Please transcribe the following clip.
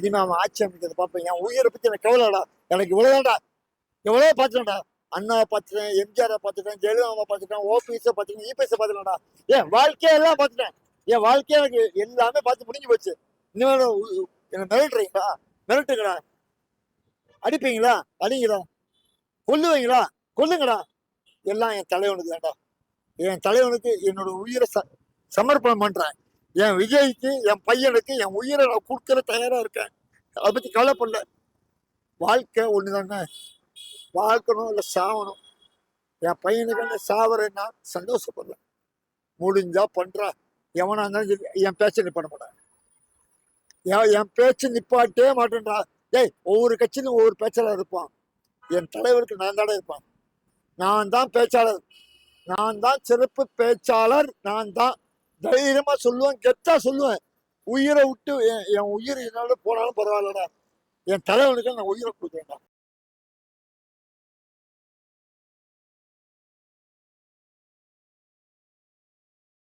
இனிமே அவன் ஆட்சி அமைக்கிறது பார்ப்பேன். என் உயிரை பத்தி எனக்கு கவலைடா. எனக்கு இவ்வளவுதான்டா. எவ்வளவு பார்த்துட்டேன்டா. அண்ணாவை பார்த்துட்டேன், எம்ஜிஆரை பார்த்துட்டேன், ஜெயலலிதாவை பார்த்துட்டேன், ஓபிஎஸ் பார்த்துட்டேன், இபிஎஸ் பார்த்துட்டேன்டா. என் வாழ்க்கையெல்லாம் பார்த்துட்டேன். என் வாழ்க்கைய எனக்கு எல்லாமே பார்த்து முடிஞ்சு போச்சு. இன்னும் என்ன மிரட்டுறீங்களா? மிரட்டுங்கடா. அடிப்பீங்களா? அடிங்கடா. கொல்லுவீங்களா? கொல்லுங்கடா. எல்லாம் என் தலைவனுக்கு வேண்டாம். என் தலைவனுக்கு என்னோட உயிரை சமர்ப்பணம் பண்றேன். என் விஜய்க்கு, என் பையனுக்கு என் உயிரை நான் கொடுக்கற தயாரா இருக்கேன். அதை பத்தி கவலைப்படல. வாழ்க்கை ஒண்ணுதானே. வாழ்க்கணும் இல்ல சாவணும். என் பையனுக்கு என்ன சாவறேன்னா சந்தோஷப்படுறேன். முடிஞ்சா பண்றா. எவனா இருந்தாலும் என் பேச்சை நிப்பாட்ட மாட்டேன். என் பேச்சு நிப்பாட்டே மாட்டேன்டா. டேய், ஒவ்வொரு கட்சியிலும் ஒவ்வொரு பேச்சாளர் இருப்பான். என் தலைவருக்கு நான் தானே இருப்பான். நான் தான் பேச்சாளர். நான் தான் சிறப்பு பேச்சாளர். நான் தான் தைரியமா சொல்லுவேன், கெத்தா சொல்லுவேன். உயிரை விட்டு என் உயிர் என்னால போனாலும் பரவாயில்லடா. என் தலைவனுக்கு நான் உயிரை கொடுக்குறேன்டா.